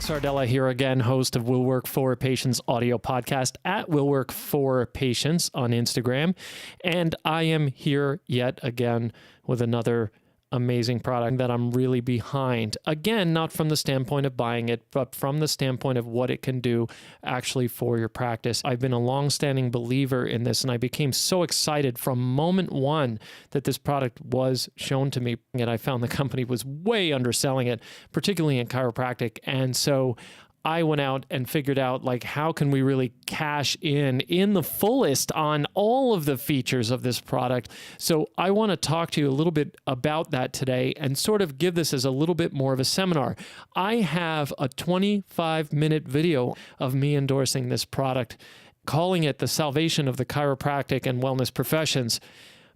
Sardella here again, host of Will Work for Patients audio podcast at Will Work for Patients on Instagram. And I am here yet again with another amazing product that I'm really behind. Again, not from the standpoint of buying it, but from the standpoint of what it can do actually for your practice. I've been a long-standing believer in this, and I became so excited from moment one that this product was shown to me. And I found the company was way underselling it, particularly in chiropractic. And so I went out and figured out, like, how can we really cash in the fullest on all of the features of this product? So I want to talk to you a little bit about that today and sort of give this as a little bit more of a seminar. I have a 25-minute video of me endorsing this product, calling it the salvation of the chiropractic and wellness professions.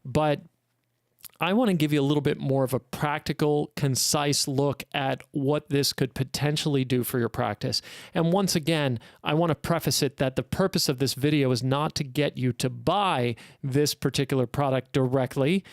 But I want to give you a little bit more of a practical, concise look at what this could potentially do for your practice. And once again, I want to preface it that the purpose of this video is not to get you to buy this particular product directly.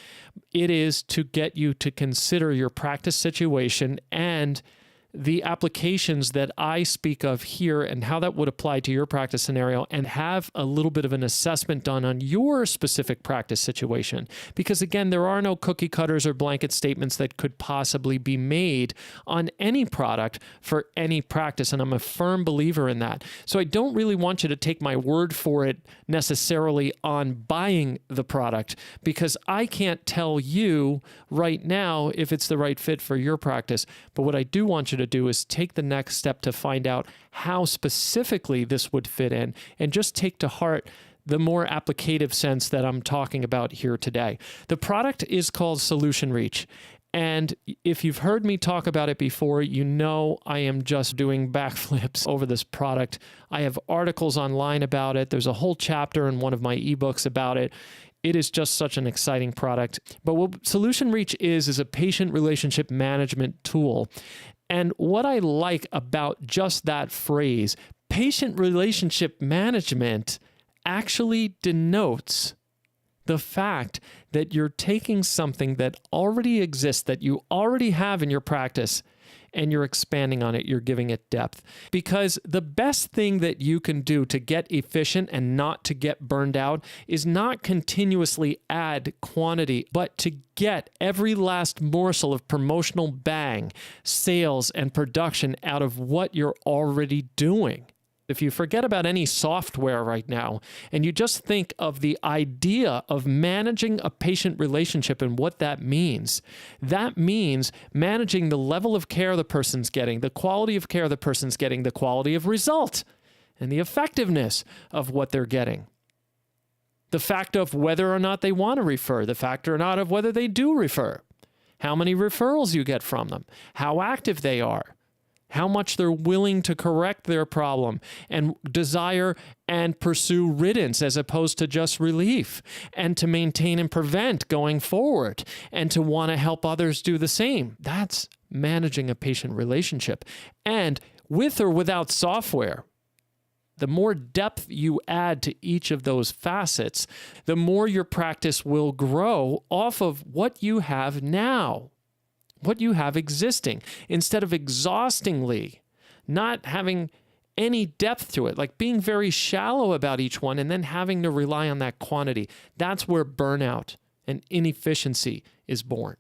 It is to get you to consider your practice situation and the applications that I speak of here and how that would apply to your practice scenario, and have a little bit of an assessment done on your specific practice situation. Because again, there are no cookie cutters or blanket statements that could possibly be made on any product for any practice, and I'm a firm believer in that. So I don't really want you to take my word for it necessarily on buying the product, because I can't tell you right now if it's the right fit for your practice. But what I do want you to do is take the next step to find out how specifically this would fit in, and just take to heart the more applicative sense that I'm talking about here today. The product is called Solution Reach. And if you've heard me talk about it before, you know I am just doing backflips over this product. I have articles online about it. There's a whole chapter in one of my ebooks about it. It is just such an exciting product. But what Solution Reach is a patient relationship management tool. And what I like about just that phrase, patient relationship management, actually denotes the fact that you're taking something that already exists, that you already have in your practice, and you're expanding on it, you're giving it depth. Because the best thing that you can do to get efficient and not to get burned out is not continuously add quantity, but to get every last morsel of promotional bang, sales, and production out of what you're already doing. If you forget about any software right now, and you just think of the idea of managing a patient relationship and what that means managing the level of care the person's getting, the quality of care the person's getting, the quality of result, and the effectiveness of what they're getting. The fact of whether or not they want to refer, the fact or not of whether they do refer, how many referrals you get from them, how active they are, how much they're willing to correct their problem and desire and pursue riddance as opposed to just relief, and to maintain and prevent going forward, and to want to help others do the same. That's managing a patient relationship. And with or without software, the more depth you add to each of those facets, the more your practice will grow off of what you have now, what you have existing, instead of exhaustingly not having any depth to it, like being very shallow about each one and then having to rely on that quantity. That's where burnout and inefficiency is born.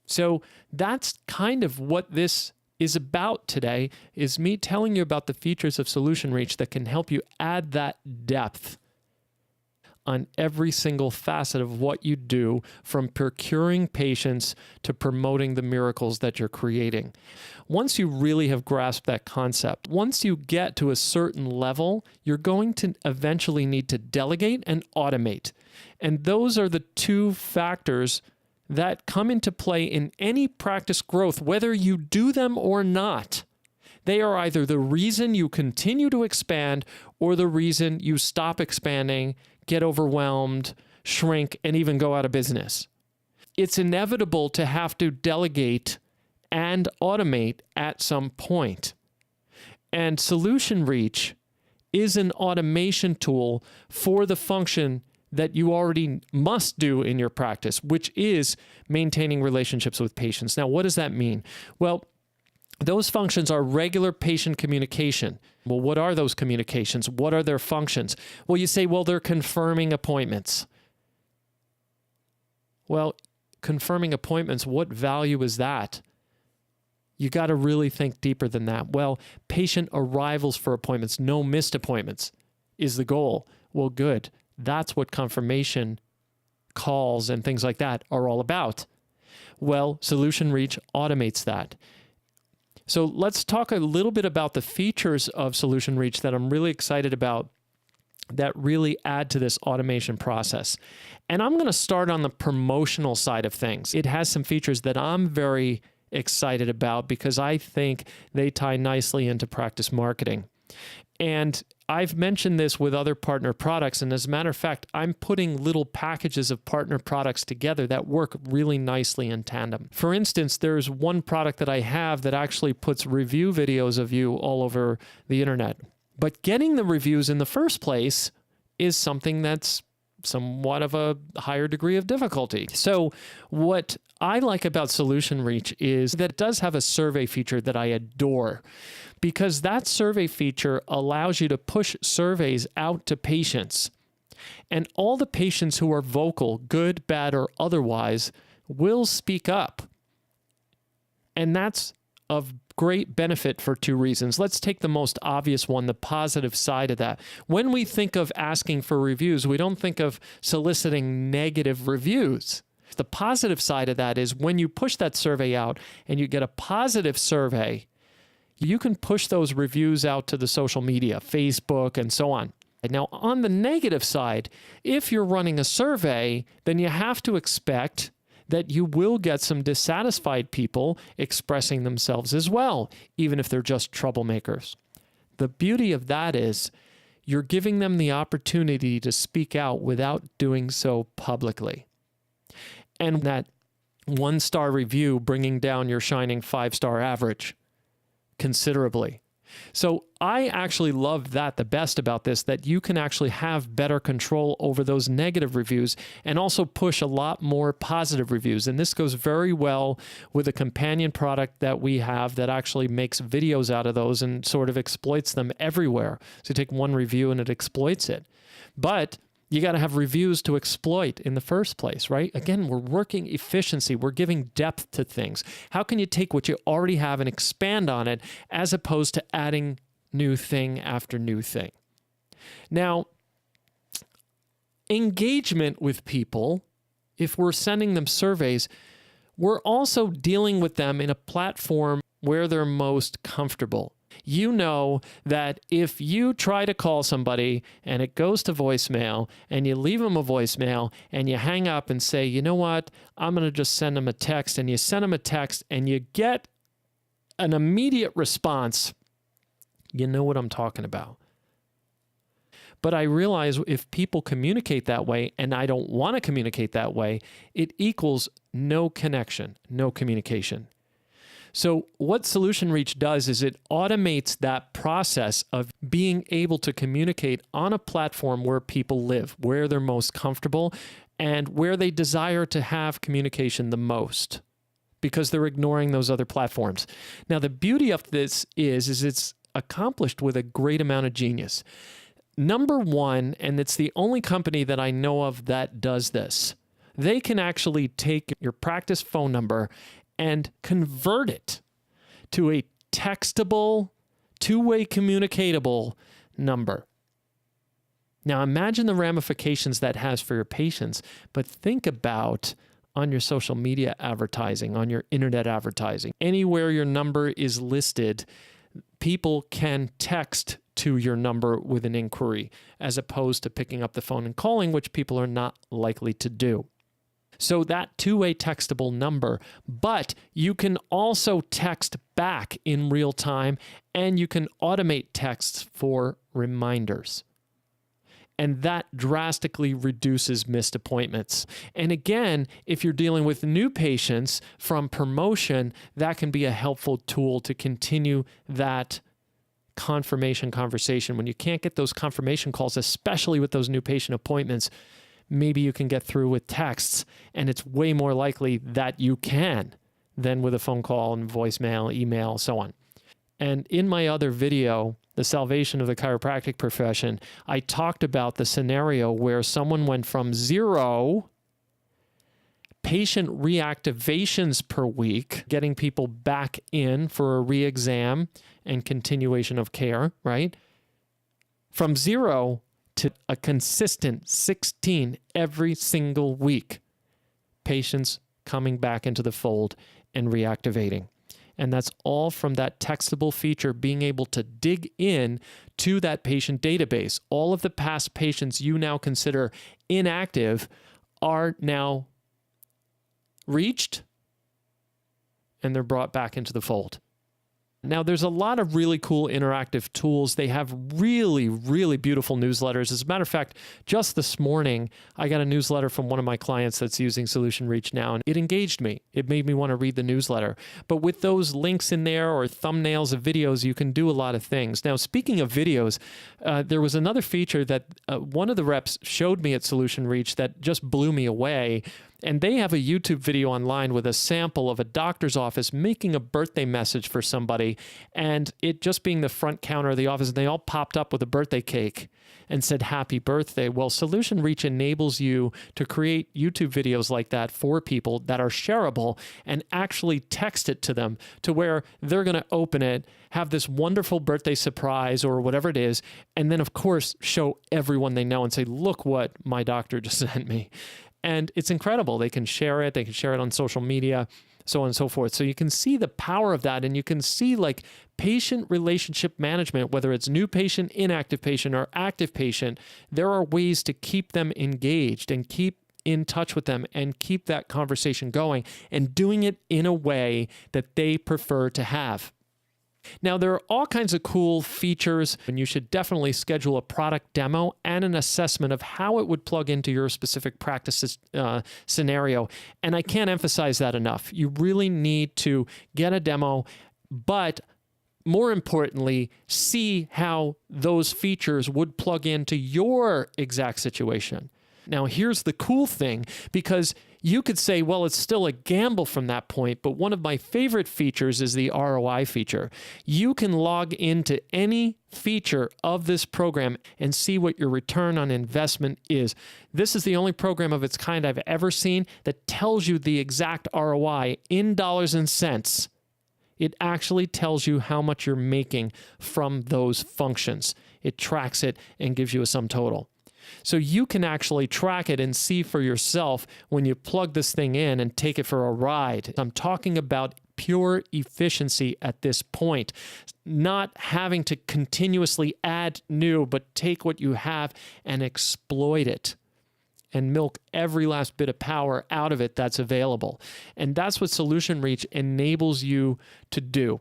So that's kind of what this is about today, is me telling you about the features of Solution Reach that can help you add that depth on every single facet of what you do, from procuring patients to promoting the miracles that you're creating. Once you really have grasped that concept, once you get to a certain level, you're going to eventually need to delegate and automate. And those are the two factors that come into play in any practice growth, whether you do them or not. They are either the reason you continue to expand or the reason you stop expanding, get overwhelmed, shrink, and even go out of business. It's inevitable to have to delegate and automate at some point. And Solution Reach is an automation tool for the function that you already must do in your practice, which is maintaining relationships with patients. Now, what does that mean? Well, Those functions are regular patient communication. Well, what are those communications? What are their functions? Well, you say, well, they're confirming appointments. Well, confirming appointments, what value is that? You got to really think deeper than that. Well, patient arrivals for appointments, no missed appointments is the goal. Well, good. That's what confirmation calls and things like that are all about. Well, Solution Reach automates that. So let's talk a little bit about the features of Solution Reach that I'm really excited about that really add to this automation process. And I'm going to start on the promotional side of things. It has some features that I'm very excited about because I think they tie nicely into practice marketing. And I've mentioned this with other partner products, and as a matter of fact, I'm putting little packages of partner products together that work really nicely in tandem. For instance, there's one product that I have that actually puts review videos of you all over the internet. But getting the reviews in the first place is something that's somewhat of a higher degree of difficulty. So what I like about Solution Reach is that it does have a survey feature that I adore, because that survey feature allows you to push surveys out to patients. And all the patients who are vocal, good, bad, or otherwise, will speak up. And that's of great benefit for two reasons. Let's take the most obvious one, the positive side of that. When we think of asking for reviews, we don't think of soliciting negative reviews. The positive side of that is when you push that survey out and you get a positive survey, you can push those reviews out to the social media, Facebook, and so on. Now, on the negative side, if you're running a survey, then you have to expect that you will get some dissatisfied people expressing themselves as well, even if they're just troublemakers. The beauty of that is you're giving them the opportunity to speak out without doing so publicly. And that 1-star review bringing down your shining 5-star average considerably. So I actually love that the best about this, that you can actually have better control over those negative reviews and also push a lot more positive reviews. And this goes very well with a companion product that we have that actually makes videos out of those and sort of exploits them everywhere. So you take one review and it exploits it. But you got to have reviews to exploit in the first place, right? Again, we're working efficiency. We're giving depth to things. How can you take what you already have and expand on it as opposed to adding new thing after new thing? Now, engagement with people, if we're sending them surveys, we're also dealing with them in a platform where they're most comfortable. You know that if you try to call somebody and it goes to voicemail and you leave them a voicemail and you hang up and say, you know what, I'm going to just send them a text, and you send them a text and you get an immediate response, you know what I'm talking about. But I realize if people communicate that way and I don't want to communicate that way, it equals no connection, no communication. So what Solution Reach does is it automates that process of being able to communicate on a platform where people live, where they're most comfortable, and where they desire to have communication the most, because they're ignoring those other platforms. Now, the beauty of this is it's accomplished with a great amount of genius. Number one, and it's the only company that I know of that does this, they can actually take your practice phone number and convert it to a textable, two-way communicatable number. Now imagine the ramifications that has for your patients, but think about on your social media advertising, on your internet advertising. Anywhere your number is listed, people can text to your number with an inquiry, as opposed to picking up the phone and calling, which people are not likely to do. So that two-way textable number, but you can also text back in real time, and you can automate texts for reminders. And that drastically reduces missed appointments. And again, if you're dealing with new patients from promotion, that can be a helpful tool to continue that confirmation conversation. When you can't get those confirmation calls, especially with those new patient appointments, maybe you can get through with texts, and it's way more likely that you can than with a phone call and voicemail, email, so on. And in my other video, The Salvation of the Chiropractic Profession, I talked about the scenario where someone went from 0 patient reactivations per week, getting people back in for a re-exam and continuation of care, right? From 0 to a consistent 16 every single week, patients coming back into the fold and reactivating. And that's all from that textable feature, being able to dig in to that patient database. All of the past patients you now consider inactive are now reached, and they're brought back into the fold. Now, there's a lot of really cool interactive tools. They have really, really beautiful newsletters. As a matter of fact, just this morning, I got a newsletter from one of my clients that's using Solution Reach now, and it engaged me. It made me want to read the newsletter. But with those links in there or thumbnails of videos, you can do a lot of things. Now, speaking of videos, there was another feature that one of the reps showed me at Solution Reach that just blew me away. And they have a YouTube video online with a sample of a doctor's office making a birthday message for somebody, and it just being the front counter of the office, and they all popped up with a birthday cake and said, "Happy birthday." Well, Solution Reach enables you to create YouTube videos like that for people that are shareable and actually text it to them to where they're going to open it, have this wonderful birthday surprise or whatever it is, and then, of course, show everyone they know and say, "Look what my doctor just sent me." And it's incredible. They can share it. They can share it on social media, so on and so forth. So you can see the power of that, and you can see like patient relationship management, whether it's new patient, inactive patient, or active patient, there are ways to keep them engaged and keep in touch with them and keep that conversation going and doing it in a way that they prefer to have. Now, there are all kinds of cool features, and you should definitely schedule a product demo and an assessment of how it would plug into your specific practice scenario. And I can't emphasize that enough. You really need to get a demo, but more importantly, see how those features would plug into your exact situation. Now, here's the cool thing, because you could say, well, it's still a gamble from that point, but one of my favorite features is the ROI feature. You can log into any feature of this program and see what your return on investment is. This is the only program of its kind I've ever seen that tells you the exact ROI in dollars and cents. It actually tells you how much you're making from those functions. It tracks it and gives you a sum total. So you can actually track it and see for yourself when you plug this thing in and take it for a ride. I'm talking about pure efficiency at this point, not having to continuously add new, but take what you have and exploit it and milk every last bit of power out of it that's available. And that's what Solution Reach enables you to do.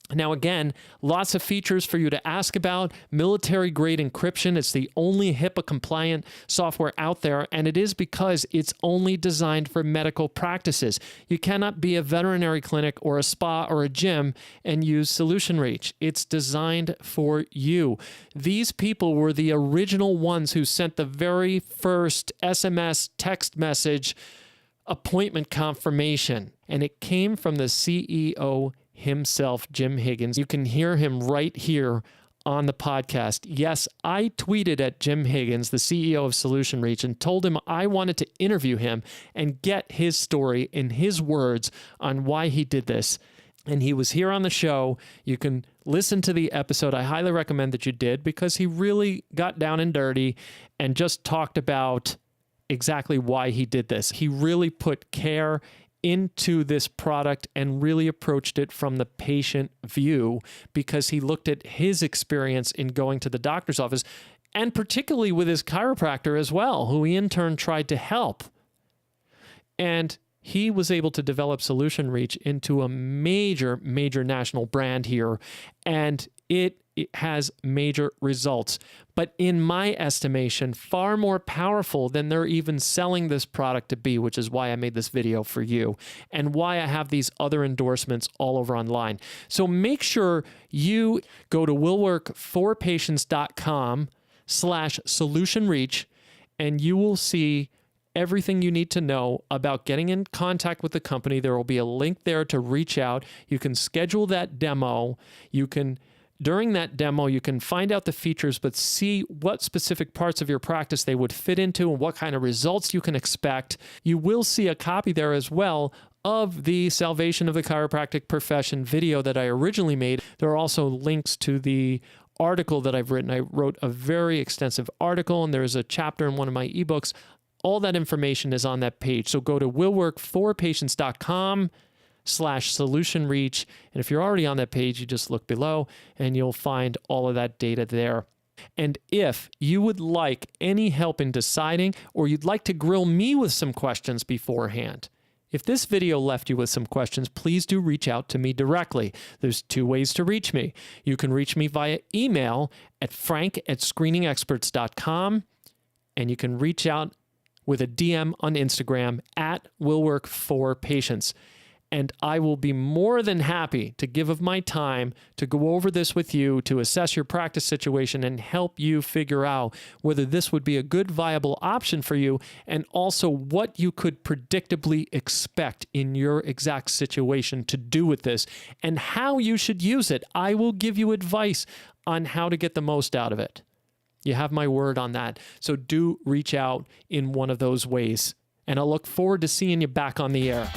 Now, again, lots of features for you to ask about. Military-grade encryption. It's the only HIPAA-compliant software out there, and it is because it's only designed for medical practices. You cannot be a veterinary clinic or a spa or a gym and use Solution Reach. It's designed for you. These people were the original ones who sent the very first SMS text message appointment confirmation, and it came from the CEO himself, Jim Higgins. You can hear him right here on the podcast. Yes, I tweeted at Jim Higgins, the CEO of Solution Reach, and told him I wanted to interview him and get his story in his words on why he did this. And he was here on the show. You can listen to the episode. I highly recommend that you did, because he really got down and dirty and just talked about exactly why he did this. He really put care into this product and really approached it from the patient view, because he looked at his experience in going to the doctor's office, and particularly with his chiropractor as well, who he in turn tried to help. And he was able to develop Solution Reach into a major, major national brand here, and it has major results. But in my estimation, far more powerful than they're even selling this product to be, which is why I made this video for you and why I have these other endorsements all over online. So make sure you go to willworkforpatients.com/solutionreach, and you will see everything you need to know about getting in contact with the company. There will be a link there to reach out. You can schedule that demo. During that demo, you can find out the features, but see what specific parts of your practice they would fit into and what kind of results you can expect. You will see a copy there as well of the Salvation of the Chiropractic Profession video that I originally made. There are also links to the article that I've written. I wrote a very extensive article, and there's a chapter in one of my ebooks. All that information is on that page. So go to willwork4patients.com/solution reach. And if you're already on that page, you just look below and you'll find all of that data there. And if you would like any help in deciding, or you'd like to grill me with some questions beforehand, if this video left you with some questions, please do reach out to me directly. There's 2 ways to reach me. You can reach me via email at frank@screeningexperts.com, and you can reach out with a DM on Instagram at willwork4patients. And I will be more than happy to give of my time to go over this with you, to assess your practice situation and help you figure out whether this would be a good, viable option for you, and also what you could predictably expect in your exact situation to do with this and how you should use it. I will give you advice on how to get the most out of it. You have my word on that. So do reach out in one of those ways. And I'll look forward to seeing you back on the air.